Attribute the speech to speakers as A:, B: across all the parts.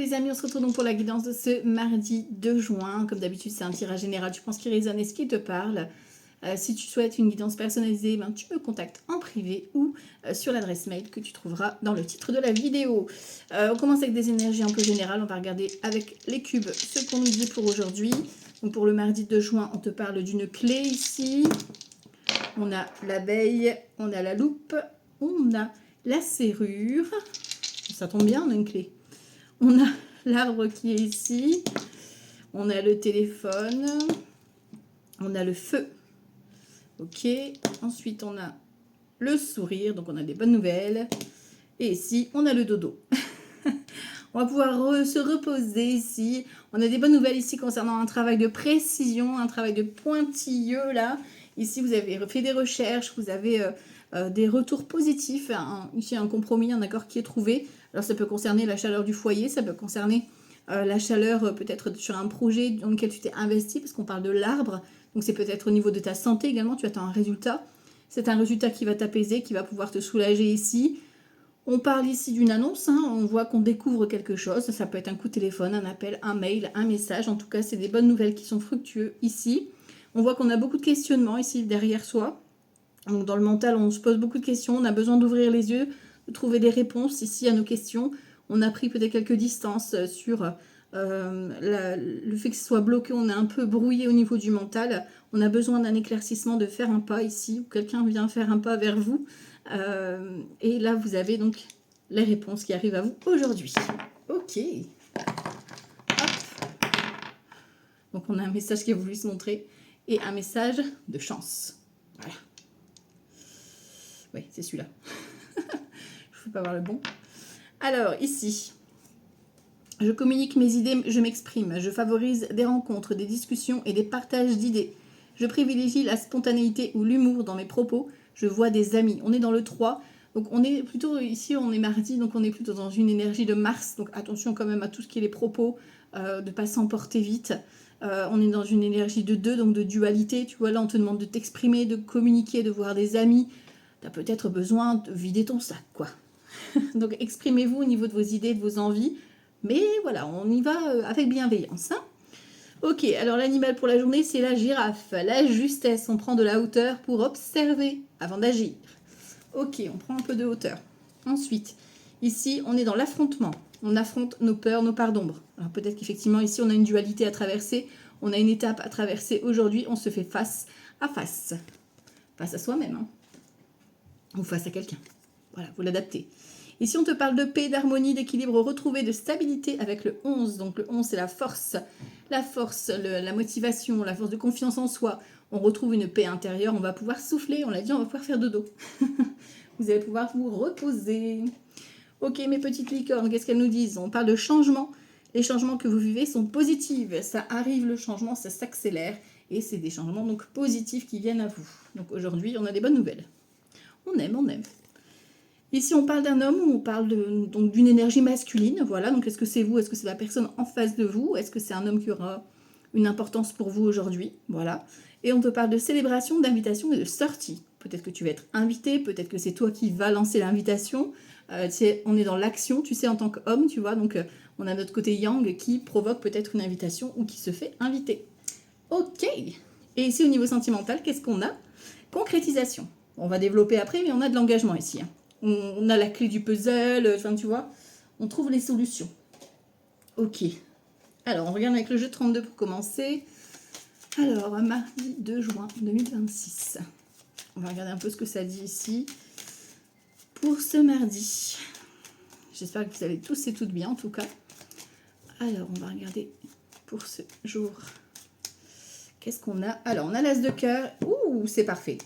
A: les amis, on se retrouve donc pour la guidance de ce mardi 2 juin. Comme d'habitude, c'est un tirage général, je pense qu'il résonne et ce qui te parle. Si tu souhaites une guidance personnalisée, ben, tu me contactes en privé ou sur l'adresse mail que tu trouveras dans le titre de la vidéo. On commence avec des énergies un peu générales. On va regarder avec les cubes ce qu'on nous dit pour aujourd'hui. Donc pour le mardi 2 juin, on te parle d'une clé ici. On a l'abeille, on a la loupe, on a la serrure. Ça tombe bien, on a une clé. On a l'arbre qui est ici. On a le téléphone. On a le feu. Ok. Ensuite, on a le sourire. Donc, on a des bonnes nouvelles. Et ici, on a le dodo. On va pouvoir se reposer ici. On a des bonnes nouvelles ici concernant un travail de précision, un travail de pointilleux là. Ici, vous avez fait des recherches, vous avez des retours positifs. Ici, un compromis, un accord qui est trouvé. Alors, ça peut concerner la chaleur du foyer, ça peut concerner la chaleur peut-être sur un projet dans lequel tu t'es investi, parce qu'on parle de l'arbre. Donc, c'est peut-être au niveau de ta santé également, tu attends un résultat. C'est un résultat qui va t'apaiser, qui va pouvoir te soulager ici. On parle ici d'une annonce, hein. On voit qu'on découvre quelque chose. Ça peut être un coup de téléphone, un appel, un mail, un message. En tout cas, c'est des bonnes nouvelles qui sont fructueuses ici. On voit qu'on a beaucoup de questionnements ici derrière soi. Donc dans le mental, on se pose beaucoup de questions. On a besoin d'ouvrir les yeux, de trouver des réponses ici à nos questions. On a pris peut-être quelques distances sur le fait que ce soit bloqué. On est un peu brouillé au niveau du mental. On a besoin d'un éclaircissement, de faire un pas ici, où quelqu'un vient faire un pas vers vous. Et là, vous avez donc les réponses qui arrivent à vous aujourd'hui. Ok. Hop. Donc, on a un message qui a voulu se montrer et un message de chance. Voilà. Oui, c'est celui-là. Je ne peux pas voir le bon. Alors, ici, je communique mes idées, je m'exprime. Je favorise des rencontres, des discussions et des partages d'idées. Je privilégie la spontanéité ou l'humour dans mes propos. Je vois des amis. On est dans le 3. Donc on est plutôt, ici on est mardi, donc on est plutôt dans une énergie de Mars. Donc attention quand même à tout ce qui est les propos, de ne pas s'emporter vite. On est dans une énergie de 2, donc de dualité. Tu vois, là on te demande de t'exprimer, de communiquer, de voir des amis. Tu as peut-être besoin de vider ton sac, quoi. Donc exprimez-vous au niveau de vos idées, de vos envies. Mais voilà, on y va avec bienveillance, hein. Ok, alors l'animal pour la journée, c'est la girafe. La justesse, on prend de la hauteur pour observer avant d'agir. Ok, on prend un peu de hauteur. Ensuite, ici, on est dans l'affrontement. On affronte nos peurs, nos parts d'ombre. Alors peut-être qu'effectivement, ici, on a une dualité à traverser. On a une étape à traverser. Aujourd'hui, on se fait face à face. Face à soi-même, hein. Ou face à quelqu'un. Voilà, vous l'adaptez. Ici, on te parle de paix, d'harmonie, d'équilibre retrouvé, de stabilité avec le 11. Donc le 11, c'est la force, la motivation, la force de confiance en soi. On retrouve une paix intérieure, on va pouvoir souffler, on l'a dit, on va pouvoir faire dodo. Vous allez pouvoir vous reposer. Ok, mes petites licornes, qu'est-ce qu'elles nous disent? On parle de changement. Les changements que vous vivez sont positifs. Ça arrive, le changement, ça s'accélère. Et c'est des changements donc positifs qui viennent à vous. Donc aujourd'hui, on a des bonnes nouvelles. On aime, on aime. Ici, on parle d'un homme, on parle donc d'une énergie masculine. Voilà, donc est-ce que c'est vous? Est-ce que c'est la personne en face de vous? Est-ce que c'est un homme qui aura une importance pour vous aujourd'hui? Voilà. Et on te parle de célébration, d'invitation et de sortie. Peut-être que tu vas être invité, peut-être que c'est toi qui vas lancer l'invitation. On est dans l'action, tu sais, en tant qu'homme, tu vois. Donc, on a notre côté yang qui provoque peut-être une invitation ou qui se fait inviter. Ok. Et ici, au niveau sentimental, qu'est-ce qu'on a? Concrétisation. On va développer après, mais on a de l'engagement ici, hein. On a la clé du puzzle, enfin tu vois, on trouve les solutions. Ok. Alors, on regarde avec le jeu 32 pour commencer. Alors, mardi 2 juin 2026. On va regarder un peu ce que ça dit ici. Pour ce mardi. J'espère que vous allez tous et toutes bien, en tout cas. Alors, on va regarder pour ce jour. Qu'est-ce qu'on a? Alors, on a l'as de cœur. Ouh, c'est parfait.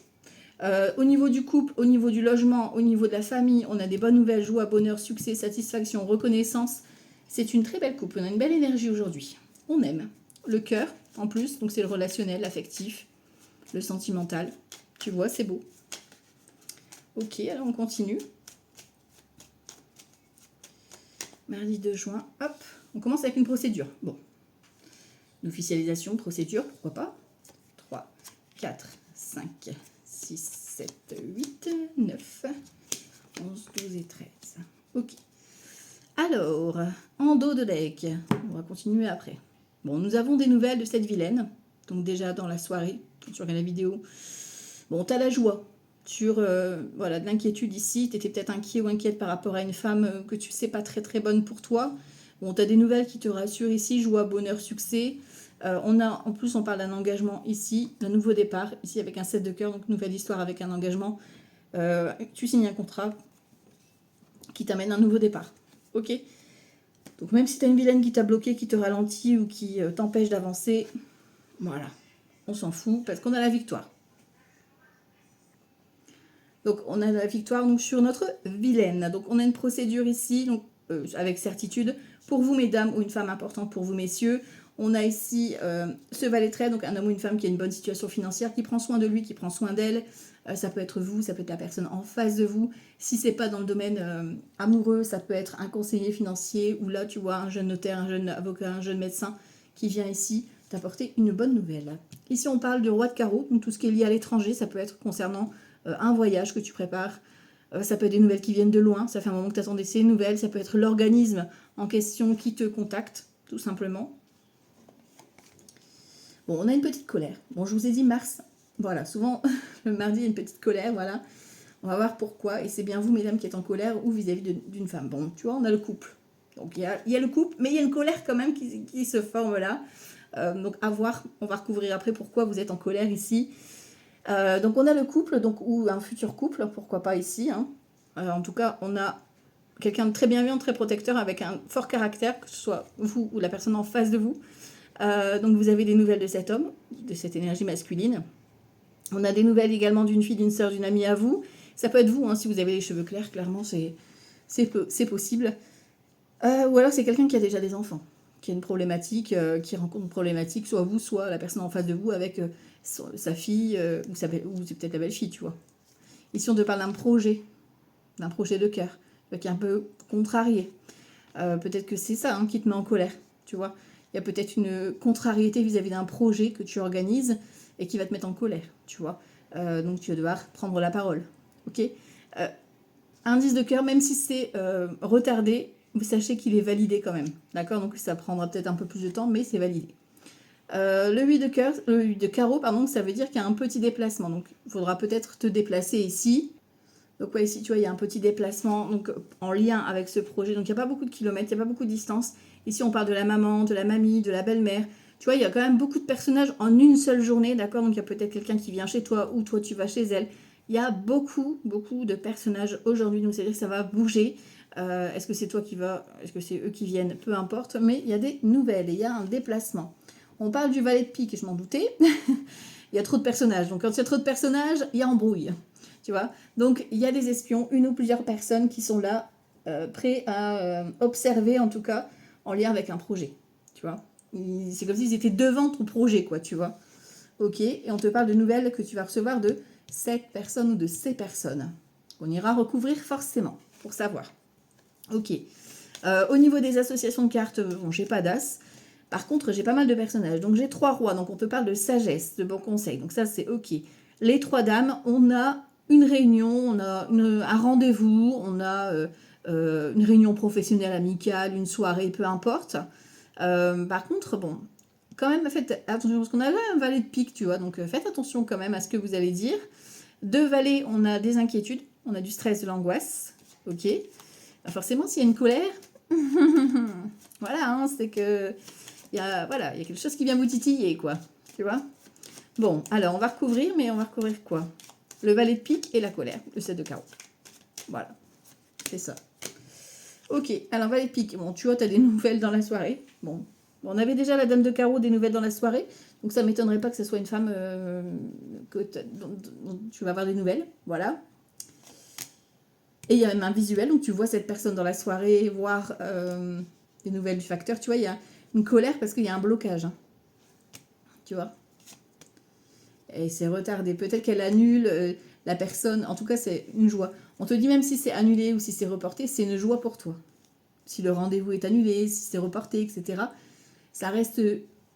A: Au niveau du couple, au niveau du logement, au niveau de la famille, on a des bonnes nouvelles, joie, bonheur, succès, satisfaction, reconnaissance. C'est une très belle couple, on a une belle énergie aujourd'hui. On aime. Le cœur, en plus, donc c'est le relationnel, l'affectif, le sentimental. Tu vois, c'est beau. Ok, alors on continue. Mardi 2 juin, hop, on commence avec une procédure. Bon, l'officialisation, procédure, pourquoi pas. 3, 4, 5, 6, 7, 8, 9, 11, 12 et 13. Ok. Alors, en dos de deck, on va continuer après. Bon, nous avons des nouvelles de cette vilaine. Donc déjà dans la soirée, quand tu regardes la vidéo, bon, tu as la joie sur voilà, de l'inquiétude ici. Tu étais peut-être inquiet ou inquiète par rapport à une femme que tu sais pas très très bonne pour toi. Bon, tu as des nouvelles qui te rassurent ici, joie, bonheur, succès. En plus, on parle d'un engagement ici, d'un nouveau départ, ici avec un 7 de cœur, donc nouvelle histoire avec un engagement. Tu signes un contrat qui t'amène un nouveau départ. Ok. Donc même si tu as une vilaine qui t'a bloqué, qui te ralentit ou qui t'empêche d'avancer, voilà, on s'en fout parce qu'on a la victoire. Donc on a la victoire donc, sur notre vilaine. Donc on a une procédure ici, donc, avec certitude, pour vous mesdames ou une femme importante pour vous messieurs. On a ici ce valet de trait, donc un homme ou une femme qui a une bonne situation financière, qui prend soin de lui, qui prend soin d'elle. Ça peut être vous, ça peut être la personne en face de vous. Si c'est pas dans le domaine amoureux, ça peut être un conseiller financier ou là tu vois un jeune notaire, un jeune avocat, un jeune médecin qui vient ici t'apporter une bonne nouvelle. Ici on parle de roi de carreau, donc tout ce qui est lié à l'étranger, ça peut être concernant un voyage que tu prépares. Ça peut être des nouvelles qui viennent de loin, ça fait un moment que tu attendais ces nouvelles, ça peut être l'organisme en question qui te contacte, tout simplement. Bon, on a une petite colère. Bon, je vous ai dit Mars. Voilà, souvent, le mardi, il y a une petite colère, voilà. On va voir pourquoi. Et c'est bien vous, mesdames, qui êtes en colère ou vis-à-vis d'une femme. Bon, tu vois, on a le couple. Donc, il y a le couple, mais il y a une colère quand même qui se forme là. Donc, à voir. On va recouvrir après pourquoi vous êtes en colère ici. Donc, on a le couple, donc, ou un futur couple, pourquoi pas ici. Hein. En tout cas, on a quelqu'un de très bienveillant, très protecteur, avec un fort caractère, que ce soit vous ou la personne en face de vous. Donc vous avez des nouvelles de cet homme, de cette énergie masculine. On a des nouvelles également d'une fille, d'une sœur, d'une amie à vous. Ça peut être vous, hein, si vous avez les cheveux clairs, clairement c'est possible. Ou alors c'est quelqu'un qui a déjà des enfants, qui a une problématique, qui rencontre une problématique, soit vous, soit la personne en face de vous avec sa fille, ou c'est peut-être la belle-fille, tu vois. Ici on te parle d'un projet de cœur, qui est un peu contrarié. Peut-être que c'est ça qui te met en colère, tu vois. Il y a peut-être une contrariété vis-à-vis d'un projet que tu organises et qui va te mettre en colère, tu vois. Donc tu vas devoir prendre la parole, ok. Indice de cœur, même si c'est retardé, vous sachez qu'il est validé quand même, d'accord. Donc ça prendra peut-être un peu plus de temps, mais c'est validé. Le 8 de cœur, le 8 de carreau, pardon, ça veut dire qu'il y a un petit déplacement. Donc il faudra peut-être te déplacer ici. Donc ouais, ici, tu vois, il y a un petit déplacement donc, en lien avec ce projet. Donc il n'y a pas beaucoup de kilomètres, il n'y a pas beaucoup de distance. Ici, on parle de la maman, de la mamie, de la belle-mère. Tu vois, il y a quand même beaucoup de personnages en une seule journée, d'accord. Donc il y a peut-être quelqu'un qui vient chez toi ou toi, tu vas chez elle. Il y a beaucoup de personnages aujourd'hui. Donc c'est-à-dire que ça va bouger. Est-ce que c'est toi qui vas, est-ce que c'est eux qui viennent, peu importe. Mais il y a des nouvelles et il y a un déplacement. On parle du valet de pique, je m'en doutais. Il y a trop de personnages. Donc quand il y a trop de personnages, il y a embrouille. Tu vois. Donc, il y a des espions, une ou plusieurs personnes qui sont là, prêts à observer, en tout cas, en lien avec un projet. Tu vois. C'est comme s'ils étaient devant ton projet, quoi, tu vois. Ok. Et on te parle de nouvelles que tu vas recevoir de cette personne ou de ces personnes. On ira recouvrir forcément, pour savoir. Ok. Au niveau des associations de cartes, bon, j'ai pas d'as. Par contre, j'ai pas mal de personnages. Donc, j'ai 3 rois. Donc, on te parle de sagesse, de bons conseils. Donc, ça, c'est ok. Les 3 dames, on a une réunion, on a un rendez-vous, on a une réunion professionnelle amicale, une soirée, peu importe. Par contre, bon, quand même, faites attention, parce qu'on a là un valet de pique, tu vois, donc faites attention quand même à ce que vous allez dire. 2 valets, on a des inquiétudes, on a du stress, de l'angoisse, ok. Forcément, s'il y a une colère, voilà, c'est que, il y a quelque chose qui vient vous titiller, quoi, tu vois. Bon, alors, on va recouvrir, mais on va recouvrir quoi? Le valet de pique et la colère, le 7 de carreau. Voilà, c'est ça. Ok, alors valet de pique. Bon, tu vois, tu as des nouvelles dans la soirée. Bon, on avait déjà la dame de carreau, des nouvelles dans la soirée. Donc ça ne m'étonnerait pas que ce soit une femme dont tu vas avoir des nouvelles. Voilà. Et il y a même un visuel, donc tu vois cette personne dans la soirée, voir des nouvelles du facteur. Tu vois, il y a une colère parce qu'il y a un blocage. Hein. Tu vois. Et c'est retardé. Peut-être qu'elle annule la personne. En tout cas, c'est une joie. On te dit même si c'est annulé ou si c'est reporté, c'est une joie pour toi. Si le rendez-vous est annulé, si c'est reporté, etc. Ça reste...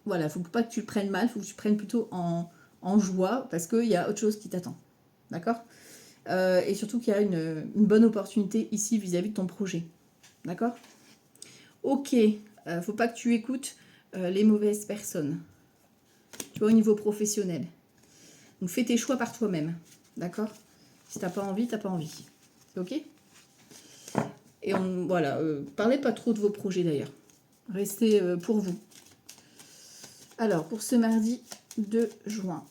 A: Voilà, il ne faut pas que tu le prennes mal, il faut que tu le prennes plutôt en joie parce qu'il y a autre chose qui t'attend. D'accord. Et surtout qu'il y a une bonne opportunité ici vis-à-vis de ton projet. D'accord. Ok, faut pas que tu écoutes les mauvaises personnes. Tu vois, au niveau professionnel. Donc fais tes choix par toi-même. D'accord? Si t'as pas envie, t'as pas envie. Ok? Et voilà, parlez pas trop de vos projets d'ailleurs. Restez pour vous. Alors, pour ce mardi 2 juin.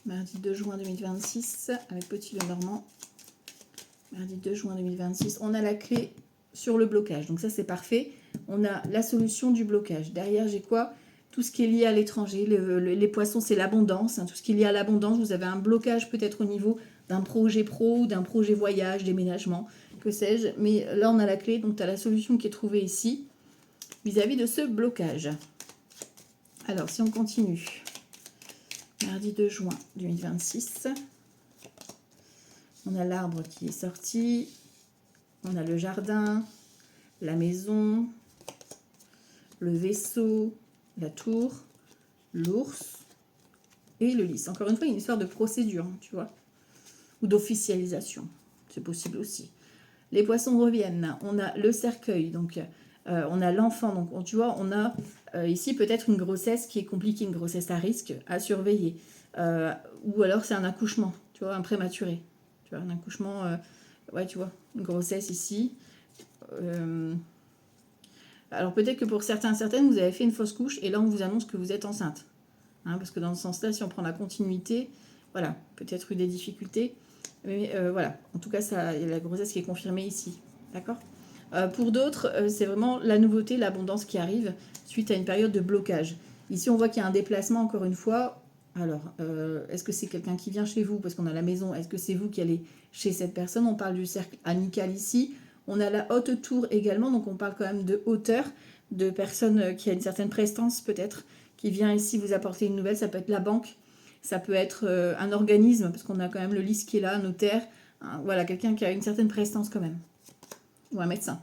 A: Mardi 2 juin 2026, avec Petit Lenormand. Mardi 2 juin 2026. On a la clé sur le blocage. Donc ça, c'est parfait. On a la solution du blocage. Derrière, j'ai quoi? Tout ce qui est lié à l'étranger. Les poissons, c'est l'abondance. Hein. Tout ce qui est lié à l'abondance. Vous avez un blocage peut-être au niveau d'un projet pro, d'un projet voyage, déménagement, que sais-je. Mais là, on a la clé. Donc, tu as la solution qui est trouvée ici vis-à-vis de ce blocage. Alors, si on continue. Mardi 2 juin 2026. On a l'arbre qui est sorti. On a le jardin, la maison, le vaisseau, la tour, l'ours et le lys. Encore une fois, il y a une histoire de procédure, hein, tu vois, ou d'officialisation. C'est possible aussi. Les poissons reviennent. On a le cercueil, donc on a l'enfant. Donc tu vois, on a ici peut-être une grossesse qui est compliquée, une grossesse à risque à surveiller. Ou alors c'est un accouchement, tu vois, un prématuré. Tu vois, un accouchement, ouais, tu vois, une grossesse ici. Alors peut-être que pour certaines, vous avez fait une fausse couche et là on vous annonce que vous êtes enceinte. Hein, parce que dans ce sens-là, si on prend la continuité, voilà, peut-être eu des difficultés. Mais voilà, en tout cas, il y a la grossesse qui est confirmée ici. D'accord? Pour d'autres, c'est vraiment la nouveauté, l'abondance qui arrive suite à une période de blocage. Ici, on voit qu'il y a un déplacement, encore une fois. Alors, est-ce que c'est quelqu'un qui vient chez vous parce qu'on a la maison? Est-ce que c'est vous qui allez chez cette personne? On parle du cercle amical ici. On a la haute tour également, donc on parle quand même de hauteur, de personnes qui a une certaine prestance peut-être, qui vient ici vous apporter une nouvelle. Ça peut être la banque, ça peut être un organisme, parce qu'on a quand même le lys qui est là, un notaire. Hein, voilà, quelqu'un qui a une certaine prestance quand même. Ou un médecin.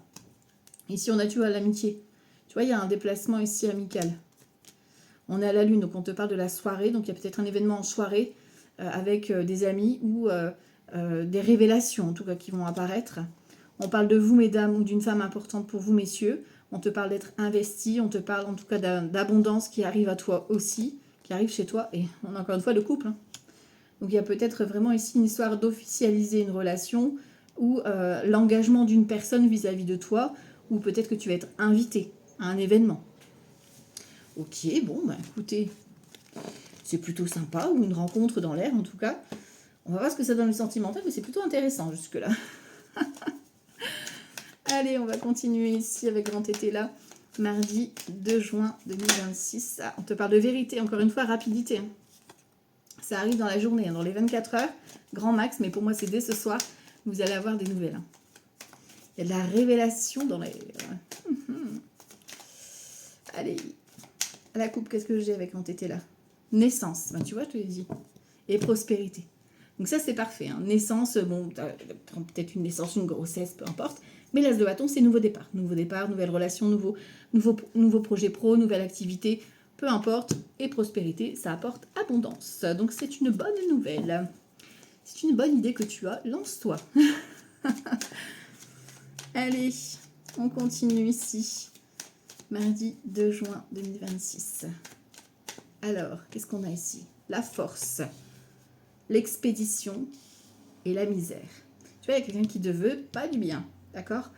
A: Ici, on a, tu vois, l'amitié. Tu vois, il y a un déplacement ici amical. On est à la lune, donc on te parle de la soirée. Donc, il y a peut-être un événement en soirée avec des amis ou des révélations, en tout cas, qui vont apparaître. On parle de vous, mesdames, ou d'une femme importante pour vous, messieurs. On te parle d'être investi. On te parle, en tout cas, d'abondance qui arrive à toi aussi, qui arrive chez toi. Et on a encore une fois le couple. Hein. Donc, il y a peut-être vraiment ici une histoire d'officialiser une relation ou l'engagement d'une personne vis-à-vis de toi, ou peut-être que tu vas être invité à un événement. Ok, bon, bah écoutez, c'est plutôt sympa, ou une rencontre dans l'air en tout cas. On va voir ce que ça donne le sentimental, mais c'est plutôt intéressant jusque-là. Allez, on va continuer ici avec Grand Tété là. Mardi 2 juin 2026. Ah, on te parle de vérité, encore une fois, rapidité. Hein. Ça arrive dans la journée, hein, dans les 24 heures, grand max, mais pour moi c'est dès ce soir, vous allez avoir des nouvelles. Hein. Il y a de la révélation dans les... Allez, à la coupe, qu'est-ce que j'ai avec mon tété là? Naissance, ben, tu vois, je te l'ai dit. Et prospérité. Donc ça, c'est parfait. Hein. Naissance, bon, peut-être une naissance, une grossesse, peu importe. Mais l'as de bâton, c'est nouveau départ. Nouveau départ, nouvelle relation, nouveau projet pro, nouvelle activité, peu importe. Et prospérité, ça apporte abondance. Donc c'est une bonne nouvelle. C'est une bonne idée que tu as. Lance-toi. Allez, on continue ici. Mardi 2 juin 2026. Alors, qu'est-ce qu'on a ici? La force, l'expédition et la misère. Tu vois, il y a quelqu'un qui te veut pas du bien, d'accord?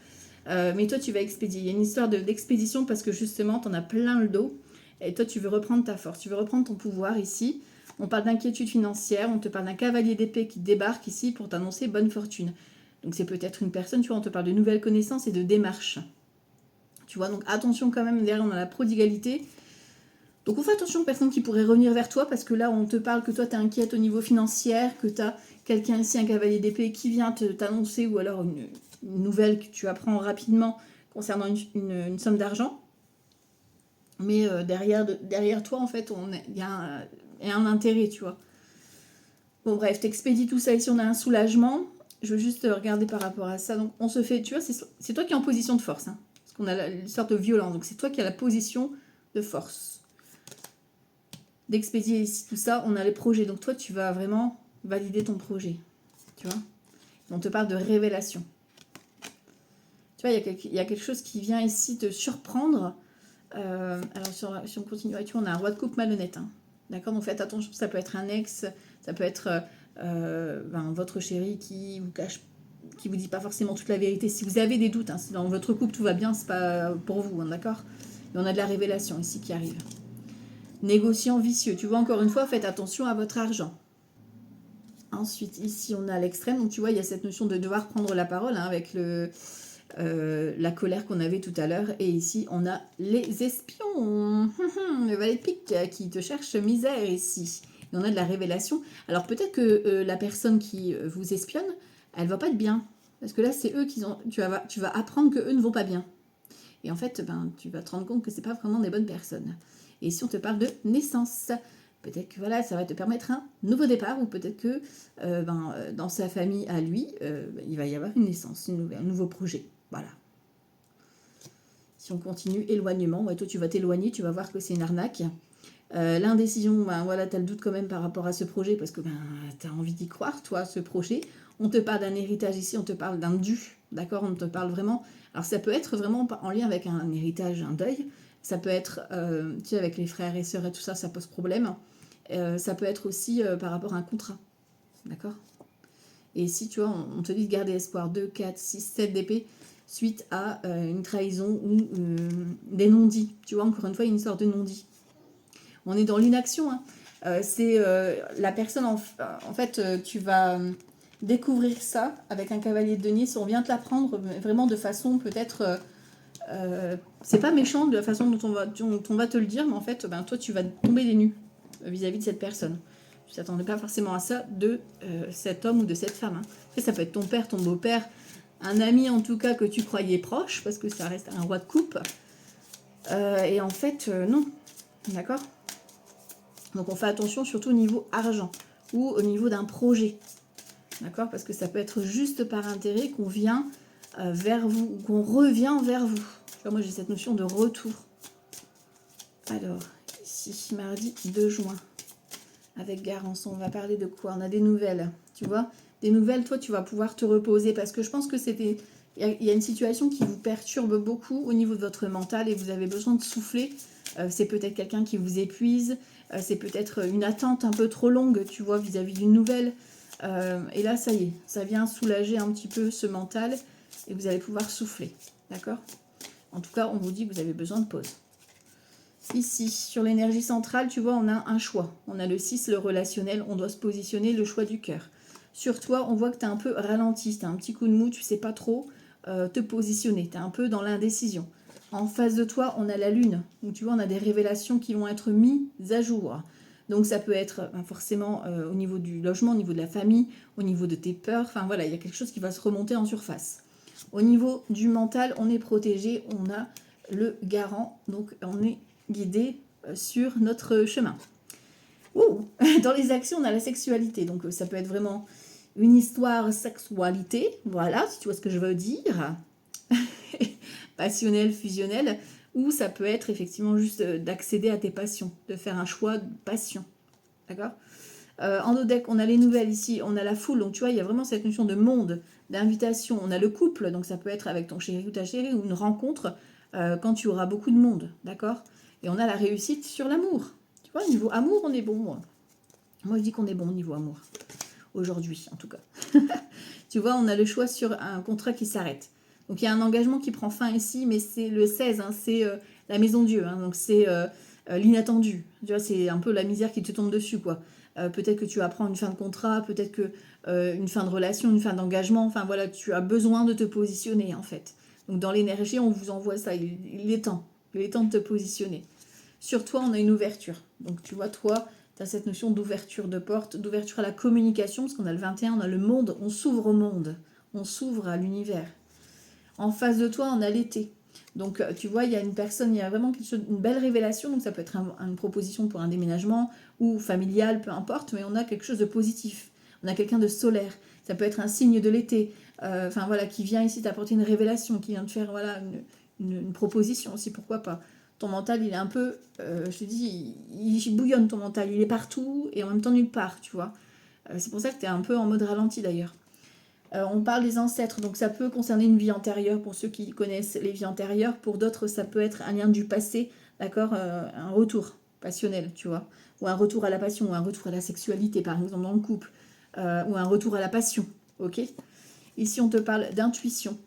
A: Mais toi, tu vas expédier. Il y a une histoire d'expédition parce que justement, tu en as plein le dos. Et toi, tu veux reprendre ta force, tu veux reprendre ton pouvoir ici. On parle d'inquiétude financière, on te parle d'un cavalier d'épée qui débarque ici pour t'annoncer bonne fortune. Donc c'est peut-être une personne, tu vois, on te parle de nouvelles connaissances et de démarches. Tu vois, donc attention quand même, derrière on a la prodigalité. Donc on fait attention aux personnes qui pourraient revenir vers toi, parce que là on te parle que toi tu es inquiète au niveau financier, que tu as quelqu'un ici, un cavalier d'épée, qui vient t'annoncer, ou alors une nouvelle que tu apprends rapidement concernant une somme d'argent. Mais derrière toi, en fait, il y a un intérêt, tu vois. Bon bref, t'expédies tout ça, ici on a un soulagement. Je veux juste regarder par rapport à ça. Donc on se fait, tu vois, c'est toi qui es en position de force. Hein, parce qu'on a une sorte de violence. Donc c'est toi qui as la position de force. D'expédier ici tout ça, on a les projets. Donc toi, tu vas vraiment valider ton projet. Tu vois. On te parle de révélation. Tu vois, il y a quelque chose qui vient ici te surprendre. Alors, si on continue, tu vois, on a un roi de coupe malhonnête. Hein. D'accord, donc faites attention, ça peut être un ex, ça peut être votre chéri qui vous cache, qui vous dit pas forcément toute la vérité. Si vous avez des doutes, hein, si dans votre couple tout va bien, c'est pas pour vous, hein, d'accord. Et on a de la révélation ici qui arrive. Négociant vicieux, tu vois, encore une fois, faites attention à votre argent. Ensuite, ici, on a l'extrême. Donc, tu vois, il y a cette notion de devoir prendre la parole hein, avec la colère qu'on avait tout à l'heure. Et ici, on a les espions. Le valet de pique qui te cherche misère ici. Et on a de la révélation. Alors, peut-être que la personne qui vous espionne, elle va pas être bien. Parce que là, c'est eux qui ont... Tu vas apprendre qu'eux ne vont pas bien. Et en fait, tu vas te rendre compte que c'est pas vraiment des bonnes personnes. Et si on te parle de naissance, peut-être que voilà, ça va te permettre un nouveau départ, ou peut-être que dans sa famille à lui, il va y avoir une naissance, un nouveau projet. Voilà. Si on continue, éloignement, ouais, toi tu vas t'éloigner, tu vas voir que c'est une arnaque. L'indécision, voilà, tu as le doute quand même par rapport à ce projet, parce que tu as envie d'y croire, toi, ce projet. On te parle d'un héritage ici, on te parle d'un dû, d'accord. On te parle vraiment... Alors ça peut être vraiment en lien avec un héritage, un deuil. Ça peut être, tu sais, avec les frères et sœurs et tout ça, ça pose problème. Ça peut être aussi par rapport à un contrat, d'accord. Et ici, tu vois, on te dit de garder espoir. 2, 4, 6, 7 d'épée suite à une trahison ou des non-dits. Tu vois, encore une fois, une sorte de non-dit. On est dans l'inaction. Hein. C'est la personne, en fait, tu vas découvrir ça avec un cavalier de denier. Si on vient te l'apprendre vraiment de façon peut-être... c'est pas méchant de la façon dont on va te le dire, mais en fait, toi, tu vas tomber des nues vis-à-vis de cette personne. Tu t'attendais pas forcément à ça de cet homme ou de cette femme. Hein. Après, ça peut être ton père, ton beau-père, un ami en tout cas que tu croyais proche, parce que ça reste un roi de coupe. Et en fait, non. D'accord ? Donc on fait attention surtout au niveau argent ou au niveau d'un projet. D'accord ? Parce que ça peut être juste par intérêt qu'on vient vers vous ou qu'on revient vers vous. Tu vois, moi j'ai cette notion de retour. Alors, ici, mardi 2 juin, avec Garance, on va parler de quoi? On a des nouvelles, tu vois. Des nouvelles, toi tu vas pouvoir te reposer parce que je pense que c'était... Il y a une situation qui vous perturbe beaucoup au niveau de votre mental et vous avez besoin de souffler. C'est peut-être quelqu'un qui vous épuise. C'est peut-être une attente un peu trop longue, tu vois, vis-à-vis d'une nouvelle. Et là, ça y est, ça vient soulager un petit peu ce mental et vous allez pouvoir souffler, d'accord? En tout cas, on vous dit que vous avez besoin de pause. Ici, sur l'énergie centrale, tu vois, on a un choix. On a le 6, le relationnel, on doit se positionner, le choix du cœur. Sur toi, on voit que tu es un peu ralenti, tu as un petit coup de mou, tu sais pas trop te positionner, tu es un peu dans l'indécision. En face de toi, on a la lune. Donc tu vois, on a des révélations qui vont être mises à jour. Donc ça peut être forcément au niveau du logement, au niveau de la famille, au niveau de tes peurs. Enfin voilà, il y a quelque chose qui va se remonter en surface. Au niveau du mental, on est protégé, on a le garant. Donc on est guidé sur notre chemin. Dans les actions, on a la sexualité. Donc ça peut être vraiment une histoire sexualité. Voilà, si tu vois ce que je veux dire. Passionnel, fusionnel, ou ça peut être effectivement juste d'accéder à tes passions, de faire un choix de passion. D'accord. En nos decks, on a les nouvelles ici, on a la foule, donc tu vois, il y a vraiment cette notion de monde, d'invitation. On a le couple, donc ça peut être avec ton chéri ou ta chérie, ou une rencontre quand tu auras beaucoup de monde, d'accord. Et on a la réussite sur l'amour. Tu vois, niveau amour, on est bon. Moi, je dis qu'on est bon au niveau amour. Aujourd'hui, en tout cas. Tu vois, on a le choix sur un contrat qui s'arrête. Donc il y a un engagement qui prend fin ici, mais c'est le 16, hein, c'est la maison Dieu, hein, donc c'est l'inattendu. Tu vois, c'est un peu la misère qui te tombe dessus, quoi. Peut-être que tu vas prendre une fin de contrat, peut-être que une fin de relation, une fin d'engagement, enfin voilà, tu as besoin de te positionner, en fait. Donc dans l'énergie, on vous envoie ça, il est temps de te positionner. Sur toi, on a une ouverture. Donc tu vois, toi, tu as cette notion d'ouverture de porte, d'ouverture à la communication, parce qu'on a le 21, on a le monde, on s'ouvre au monde, on s'ouvre à l'univers. En face de toi, on a l'été. Donc, tu vois, il y a une personne, il y a vraiment une belle révélation. Donc, ça peut être une proposition pour un déménagement ou familial, peu importe, mais on a quelque chose de positif. On a quelqu'un de solaire. Ça peut être un signe de l'été. Enfin, voilà, qui vient ici t'apporter une révélation, qui vient te faire, voilà, une proposition aussi, pourquoi pas. Ton mental, il est un peu, je te dis, il bouillonne ton mental. Il est partout et en même temps nulle part, tu vois. C'est pour ça que tu es un peu en mode ralenti, d'ailleurs. On parle des ancêtres, donc ça peut concerner une vie antérieure pour ceux qui connaissent les vies antérieures. Pour d'autres, ça peut être un lien du passé, d'accord, un retour passionnel, tu vois. Ou un retour à la passion, ou un retour à la sexualité, par exemple, dans le couple. Ou un retour à la passion, ok. Ici, on te parle d'intuition.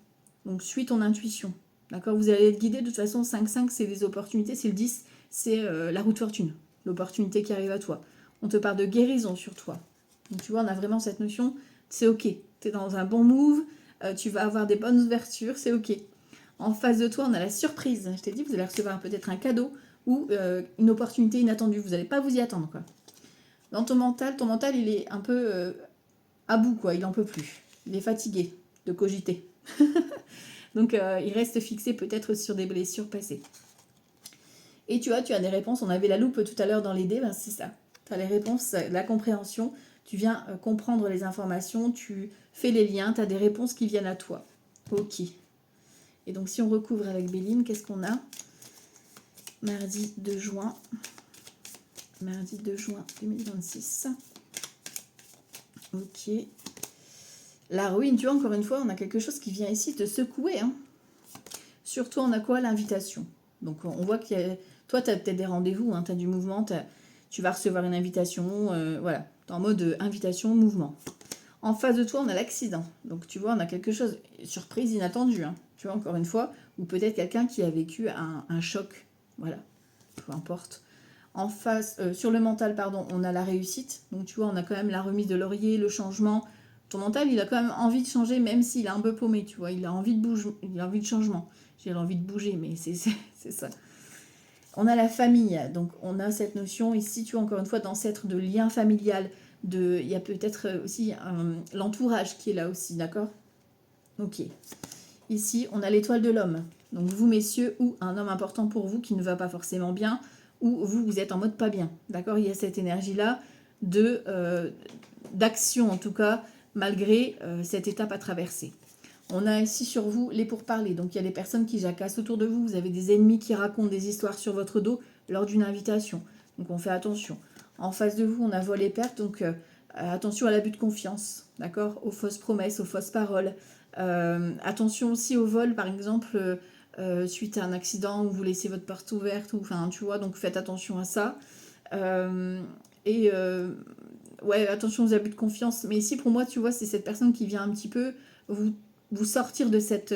A: Donc, suis ton intuition. D'accord. Vous allez être guidé. De toute façon, 5-5, c'est des opportunités. C'est le 10, c'est la roue de fortune. L'opportunité qui arrive à toi. On te parle de guérison sur toi. Donc, tu vois, on a vraiment cette notion. C'est OK. Tu es dans un bon move. Tu vas avoir des bonnes ouvertures. C'est OK. En face de toi, on a la surprise. Je t'ai dit, vous allez recevoir peut-être un cadeau ou une opportunité inattendue. Vous n'allez pas vous y attendre, quoi. Dans ton mental, il est un peu à bout, quoi. Il n'en peut plus. Il est fatigué de cogiter. Donc, il reste fixé peut-être sur des blessures passées. Et tu as des réponses. On avait la loupe tout à l'heure dans les dés. Ben, c'est ça. Tu as les réponses, la compréhension. Tu viens comprendre les informations. Tu fais les liens. Tu as des réponses qui viennent à toi. OK. Et donc, si on recouvre avec Béline, qu'est-ce qu'on a? Mardi 2 juin. Mardi 2 juin 2026. OK. La ruine, tu vois, encore une fois, on a quelque chose qui vient ici te secouer. Hein. Surtout, on a quoi? L'invitation. Donc, on voit qu'il y a... Toi, tu as peut-être des rendez-vous, hein, tu as du mouvement, tu vas recevoir une invitation. Voilà, tu es en mode invitation, mouvement. En face de toi, on a l'accident. Donc, tu vois, on a quelque chose, surprise, inattendue. Hein, tu vois, encore une fois, ou peut-être quelqu'un qui a vécu un choc. Voilà, peu importe. En face, sur le mental, pardon, on a la réussite. Donc, tu vois, on a quand même la remise de laurier, le changement. Ton mental, il a quand même envie de changer, même s'il est un peu paumé, tu vois. Il a envie de bouger, il a envie de changement. J'ai envie de bouger, mais c'est ça. On a la famille, donc on a cette notion ici, tu vois, encore une fois, d'ancêtre, de lien familial. Il y a peut-être aussi l'entourage qui est là aussi, d'accord? Ok. Ici, on a l'étoile de l'homme. Donc vous, messieurs, ou un homme important pour vous qui ne va pas forcément bien, ou vous êtes en mode pas bien, d'accord? Il y a cette énergie-là d'action, en tout cas, malgré cette étape à traverser. On a ici sur vous les pourparlers. Donc il y a des personnes qui jacassent autour de vous. Vous avez des ennemis qui racontent des histoires sur votre dos lors d'une invitation. Donc on fait attention. En face de vous, on a vol et perte. Donc attention à l'abus de confiance. D'accord? Aux fausses promesses, aux fausses paroles. Attention aussi au vol, par exemple, suite à un accident où vous laissez votre porte ouverte. Enfin, tu vois, donc faites attention à ça. Ouais, attention aux abus de confiance. Mais ici, pour moi, tu vois, c'est cette personne qui vient un petit peu vous sortir de cette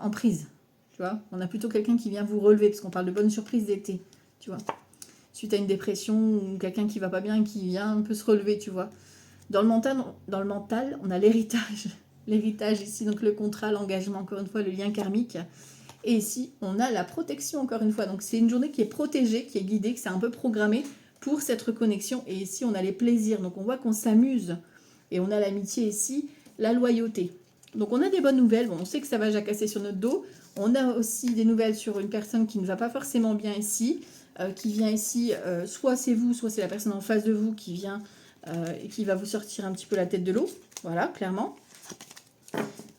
A: emprise. Tu vois, on a plutôt quelqu'un qui vient vous relever, parce qu'on parle de bonnes surprises d'été. Tu vois, suite à une dépression ou quelqu'un qui va pas bien et qui vient un peu se relever, tu vois. Dans le mental, on a l'héritage. L'héritage ici, donc le contrat, l'engagement, encore une fois, le lien karmique. Et ici, on a la protection, encore une fois. Donc, c'est une journée qui est protégée, qui est guidée, que c'est un peu programmé pour cette reconnexion. Et ici, on a les plaisirs. Donc, on voit qu'on s'amuse. Et on a l'amitié ici, la loyauté. Donc, on a des bonnes nouvelles. Bon, on sait que ça va jacasser sur notre dos. On a aussi des nouvelles sur une personne qui ne va pas forcément bien ici, qui vient ici, soit c'est vous, soit c'est la personne en face de vous qui vient et qui va vous sortir un petit peu la tête de l'eau. Voilà, clairement.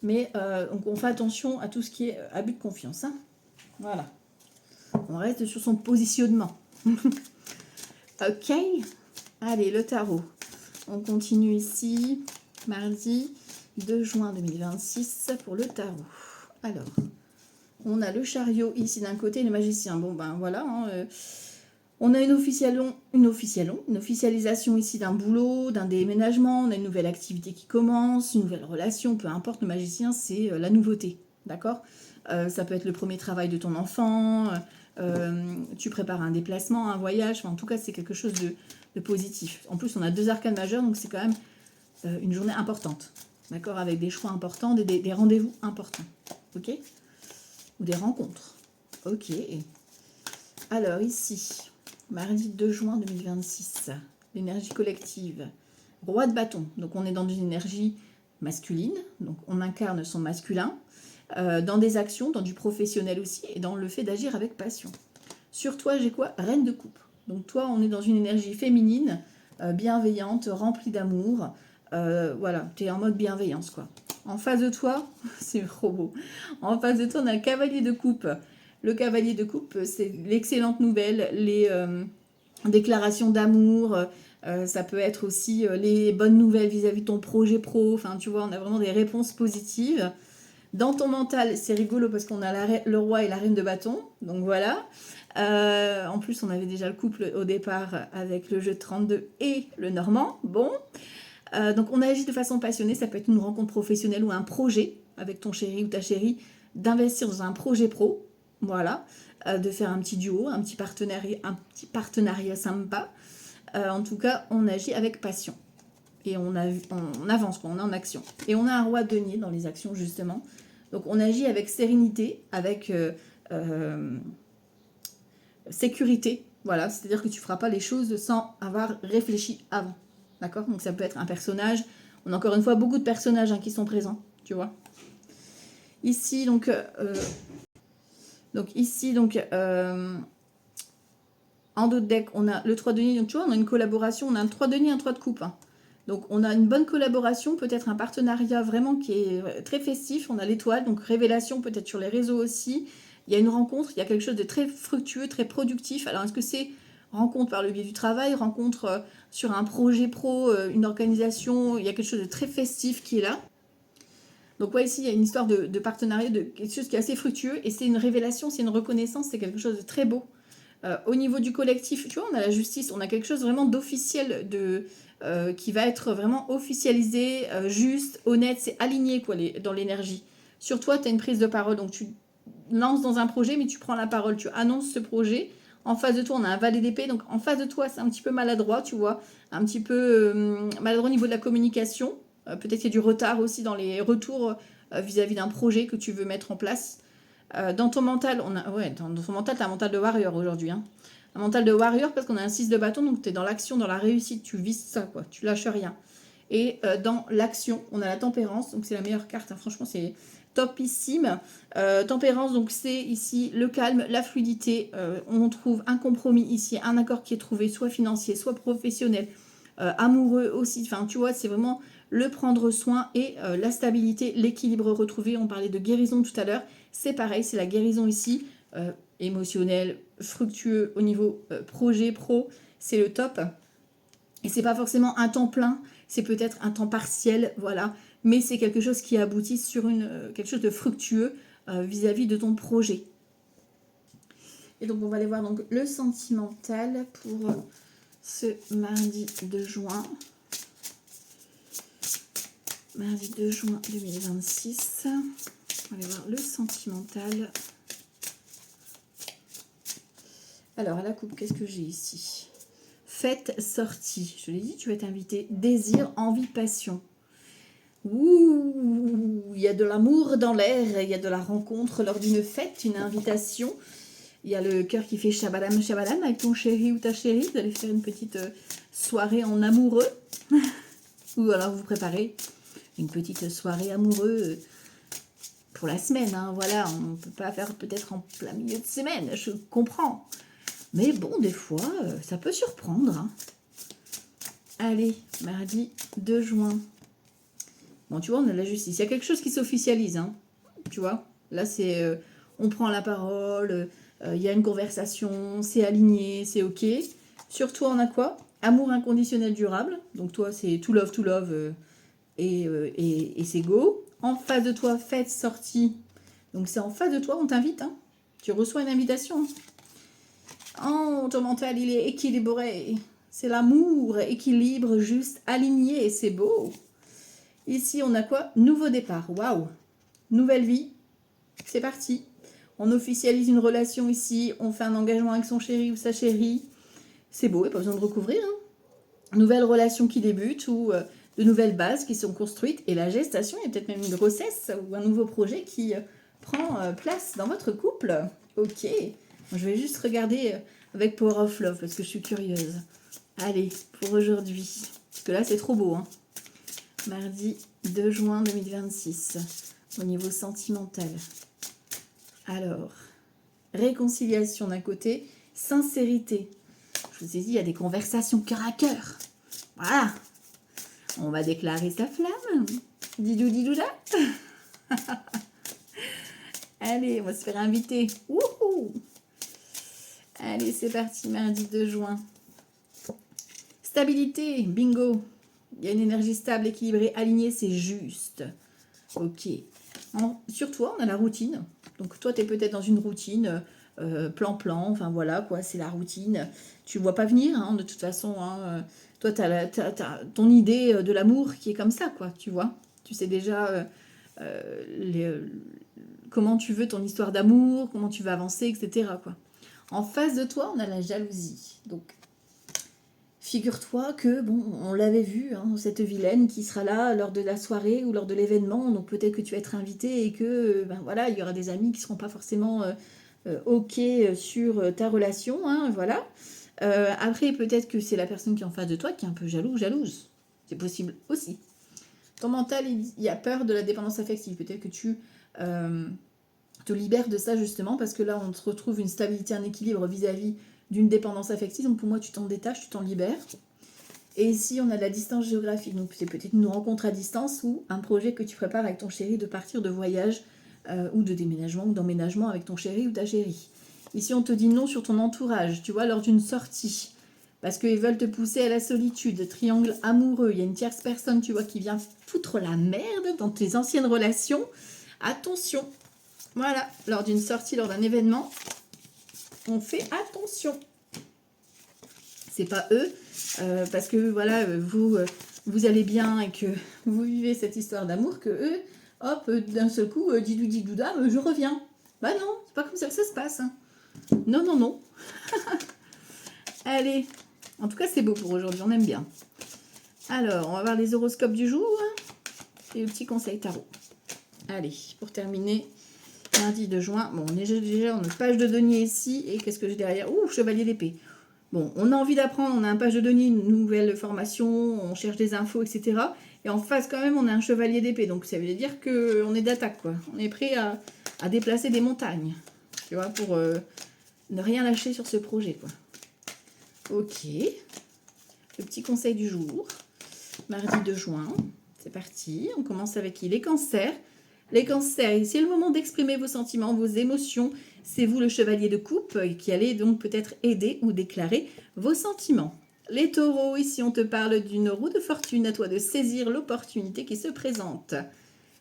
A: Mais donc on fait attention à tout ce qui est abus de confiance. Hein. Voilà. On reste sur son positionnement. Ok. Allez, le tarot. On continue ici. Mardi 2 juin 2026 pour le tarot. Alors, on a le chariot ici d'un côté et le magicien. Bon, ben voilà. Hein, on a une officialisation ici d'un boulot, d'un déménagement, on a une nouvelle activité qui commence, une nouvelle relation, peu importe, le magicien, c'est la nouveauté, d'accord? Ça peut être le premier travail de ton enfant, tu prépares un déplacement, un voyage, enfin, en tout cas, c'est quelque chose de positif. En plus, on a 2 arcanes majeures, donc c'est quand même une journée importante, d'accord? Avec des choix importants, des rendez-vous importants, ok? Ou des rencontres, ok? Alors, ici... Mardi 2 juin 2026, l'énergie collective, roi de bâton, donc on est dans une énergie masculine, donc on incarne son masculin, dans des actions, dans du professionnel aussi, et dans le fait d'agir avec passion. Sur toi, j'ai quoi? Reine de coupe. Donc toi, on est dans une énergie féminine, bienveillante, remplie d'amour, voilà, tu es en mode bienveillance, quoi. En face de toi, c'est trop beau, en face de toi, on a le cavalier de coupe. Le cavalier de coupe, c'est l'excellente nouvelle, les déclarations d'amour, Ça peut être aussi les bonnes nouvelles vis-à-vis de ton projet pro. Enfin, tu vois, on a vraiment des réponses positives. Dans ton mental, c'est rigolo parce qu'on a le roi et la reine de bâton. Donc voilà. En plus, on avait déjà le couple au départ avec le jeu de 32 et le normand. Bon. Donc on agit de façon passionnée. Ça peut être une rencontre professionnelle ou un projet avec ton chéri ou ta chérie, d'investir dans un projet pro. Voilà. De faire un petit duo, un petit partenariat sympa. En tout cas, on agit avec passion. Et on avance, quoi, on est en action. Et on a un roi de denier dans les actions, justement. Donc on agit avec sérénité, avec sécurité. Voilà, c'est-à-dire que tu ne feras pas les choses sans avoir réfléchi avant. D'accord? Donc ça peut être un personnage. On a encore une fois beaucoup de personnages qui sont présents, tu vois. Ici, donc en dos de deck, on a le 3 denier. Donc tu vois, on a une collaboration, on a un 3 denier, un 3 de coupe. Donc on a une bonne collaboration, peut-être un partenariat vraiment qui est très festif. On a l'étoile, donc révélation peut-être sur les réseaux aussi. Il y a une rencontre, il y a quelque chose de très fructueux, très productif. Alors est-ce que c'est rencontre par le biais du travail, rencontre sur un projet pro, une organisation, il y a quelque chose de très festif qui est là. Donc ouais, ici il y a une histoire de partenariat, de quelque chose qui est assez fructueux et c'est une révélation, c'est une reconnaissance, c'est quelque chose de très beau. Au niveau du collectif, tu vois, on a la justice, on a quelque chose vraiment d'officiel, qui va être vraiment officialisé, juste, honnête, c'est aligné quoi, dans l'énergie. Sur toi, tu as une prise de parole, donc tu lances dans un projet, mais tu prends la parole, tu annonces ce projet. En face de toi, on a un valet d'épée, donc en face de toi, c'est un petit peu maladroit, tu vois, un petit peu maladroit au niveau de la communication. Peut-être qu'il y a du retard aussi dans les retours vis-à-vis d'un projet que tu veux mettre en place. Dans ton mental, dans ton mental, tu as un mental de warrior aujourd'hui. Hein. Un mental de warrior parce qu'on a un 6 de bâton, donc tu es dans l'action, dans la réussite, tu vises ça, quoi. Tu lâches rien. Et dans l'action, on a la tempérance, donc c'est la meilleure carte, hein. Franchement, c'est topissime. Tempérance, donc c'est ici le calme, la fluidité. On trouve un compromis ici, un accord qui est trouvé, soit financier, soit professionnel, amoureux aussi. Enfin, tu vois, c'est vraiment le prendre soin et la stabilité, l'équilibre retrouvé. On parlait de guérison tout à l'heure. C'est pareil, c'est la guérison ici, émotionnelle, fructueux au niveau projet pro, c'est le top. Et c'est pas forcément un temps plein, c'est peut-être un temps partiel, voilà. Mais c'est quelque chose qui aboutit sur quelque chose de fructueux vis-à-vis de ton projet. Et donc on va aller voir donc le sentimental pour ce mardi 2 juin. Mardi 2 juin 2026. On va aller voir le sentimental. Alors, à la coupe, qu'est-ce que j'ai ici? Fête, sortie. Je l'ai dit, tu vas être invité. Désir, envie, passion. Ouh, il y a de l'amour dans l'air. Il y a de la rencontre lors d'une fête, une invitation. Il y a le cœur qui fait chabalam, chabalam avec ton chéri ou ta chérie. Vous allez faire une petite soirée en amoureux. Ou alors vous préparez une petite soirée amoureux pour la semaine. Hein. Voilà, on ne peut pas faire peut-être en plein milieu de semaine. Je comprends. Mais bon, des fois, ça peut surprendre. Hein. Allez, mardi 2 juin. Bon, tu vois, on a la justice. Il y a quelque chose qui s'officialise. Hein. Tu vois, là, c'est... on prend la parole, il y a une conversation, c'est aligné, c'est OK. Sur toi, on a quoi? Amour inconditionnel durable. Donc toi, c'est to love, et c'est go. En face de toi, fête, sortie. Donc c'est en face de toi, on t'invite. Hein. Tu reçois une invitation. Oh, ton mental, il est équilibré. C'est l'amour, équilibre, juste, aligné, et c'est beau. Ici, on a quoi? Nouveau départ. Waouh! Nouvelle vie. C'est parti. On officialise une relation ici. On fait un engagement avec son chéri ou sa chérie. C'est beau, il n'y a pas besoin de recouvrir. Hein. Nouvelle relation qui débute ou de nouvelles bases qui sont construites. Et la gestation, il y a peut-être même une grossesse ou un nouveau projet qui prend place dans votre couple. Ok. Je vais juste regarder avec Power of Love parce que je suis curieuse. Allez, pour aujourd'hui. Parce que là, c'est trop beau. Hein. Mardi 2 juin 2026. Au niveau sentimental. Alors, réconciliation d'un côté, sincérité. Je vous ai dit, il y a des conversations cœur à cœur. Voilà. On va déclarer sa flamme. Didou didou là. Allez, on va se faire inviter. Wouhou! Allez, c'est parti, mardi 2 juin. Stabilité, bingo. Il y a une énergie stable, équilibrée, alignée, c'est juste. Ok. Sur toi, on a la routine. Donc toi, tu es peut-être dans une routine, plan-plan, enfin voilà, quoi, c'est la routine. Tu ne vois pas venir, hein, de toute façon. Hein, toi, tu as ton idée de l'amour qui est comme ça, quoi, tu vois. Tu sais déjà comment tu veux ton histoire d'amour, comment tu vas avancer, etc., quoi. En face de toi, on a la jalousie. Donc, figure-toi que, bon, on l'avait vu, hein, cette vilaine qui sera là lors de la soirée ou lors de l'événement, donc peut-être que tu vas être invité et que, ben voilà, il y aura des amis qui ne seront pas forcément OK sur ta relation, hein, voilà. Après, peut-être que c'est la personne qui est en face de toi qui est un peu jaloux ou jalouse. C'est possible aussi. Ton mental, il y a peur de la dépendance affective. Peut-être que tu te libères de ça justement parce que là, on te retrouve une stabilité, un équilibre vis-à-vis d'une dépendance affective. Donc pour moi, tu t'en détaches, tu t'en libères. Et ici, on a la distance géographique. Donc c'est peut-être une rencontre à distance ou un projet que tu prépares avec ton chéri de partir de voyage ou de déménagement ou d'emménagement avec ton chéri ou ta chérie. Ici, on te dit non sur ton entourage, tu vois, lors d'une sortie. Parce qu'ils veulent te pousser à la solitude. Triangle amoureux, il y a une tierce personne, tu vois, qui vient foutre la merde dans tes anciennes relations. Attention. Voilà, lors d'une sortie, lors d'un événement, on fait attention. C'est pas eux, parce que voilà, vous allez bien et que vous vivez cette histoire d'amour, que eux, hop, d'un seul coup, didou-didouda, je reviens. Bah non, c'est pas comme ça que ça se passe. Hein. Non, non, non. Allez, en tout cas, c'est beau pour aujourd'hui, on aime bien. Alors, on va voir les horoscopes du jour et le petit conseil tarot. Allez, pour terminer, mardi 2 juin. Bon, on est déjà en page de denier ici. Et qu'est-ce que j'ai derrière? Ouh, chevalier d'épée. Bon, on a envie d'apprendre, on a un page de denier, une nouvelle formation, on cherche des infos, etc. Et en face, quand même, on a un chevalier d'épée. Donc, ça veut dire qu'on est d'attaque, quoi. On est prêt à déplacer des montagnes. Tu vois, pour ne rien lâcher sur ce projet, quoi. Ok. Le petit conseil du jour. Mardi 2 juin. C'est parti. On commence avec qui? Les cancers. Les cancers, c'est le moment d'exprimer vos sentiments, vos émotions. C'est vous le chevalier de coupe qui allez donc peut-être aider ou déclarer vos sentiments. Les taureaux, ici on te parle d'une roue de fortune, à toi de saisir l'opportunité qui se présente.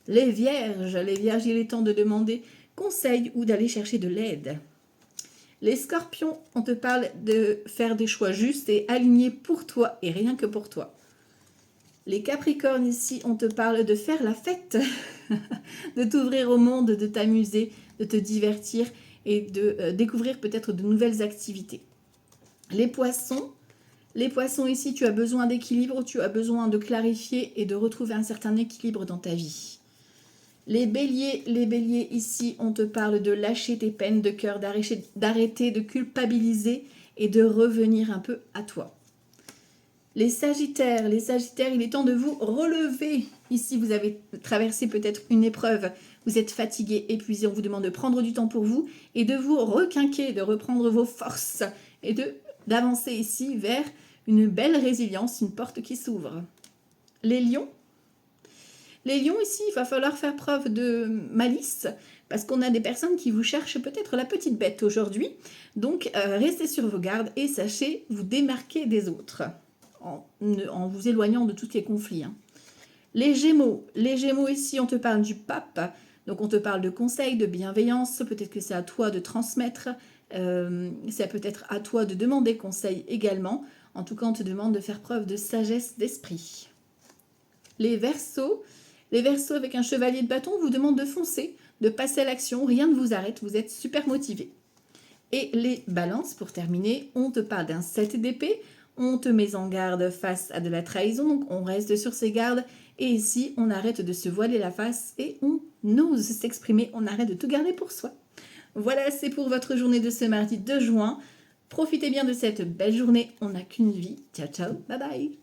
A: Les vierges, il est temps de demander conseil ou d'aller chercher de l'aide. Les scorpions, on te parle de faire des choix justes et alignés pour toi et rien que pour toi. Les capricornes, ici, on te parle de faire la fête, de t'ouvrir au monde, de t'amuser, de te divertir et de découvrir peut-être de nouvelles activités. Les poissons, ici, tu as besoin d'équilibre, tu as besoin de clarifier et de retrouver un certain équilibre dans ta vie. Les béliers, ici, on te parle de lâcher tes peines de cœur, d'arrêter de culpabiliser et de revenir un peu à toi. Les sagittaires, il est temps de vous relever. Ici, vous avez traversé peut-être une épreuve, vous êtes fatigué, épuisé, on vous demande de prendre du temps pour vous et de vous requinquer, de reprendre vos forces et d'avancer ici vers une belle résilience, une porte qui s'ouvre. Les lions, ici, il va falloir faire preuve de malice parce qu'on a des personnes qui vous cherchent peut-être la petite bête aujourd'hui. Donc, restez sur vos gardes et sachez vous démarquer des autres. En vous éloignant de tous les conflits. Hein. Les Gémeaux, ici, on te parle du pape, donc on te parle de conseils, de bienveillance, peut-être que c'est à toi de transmettre, c'est peut-être à toi de demander conseil également, en tout cas on te demande de faire preuve de sagesse d'esprit. Les Verseaux, avec un chevalier de bâton, vous demande de foncer, de passer à l'action, rien ne vous arrête, vous êtes super motivé. Et les Balances, pour terminer, on te parle d'un 7 d'épée, on te met en garde face à de la trahison, donc on reste sur ses gardes. Et ici, on arrête de se voiler la face et on ose s'exprimer, on arrête de tout garder pour soi. Voilà, c'est pour votre journée de ce mardi 2 juin. Profitez bien de cette belle journée, on n'a qu'une vie. Ciao, ciao, bye bye.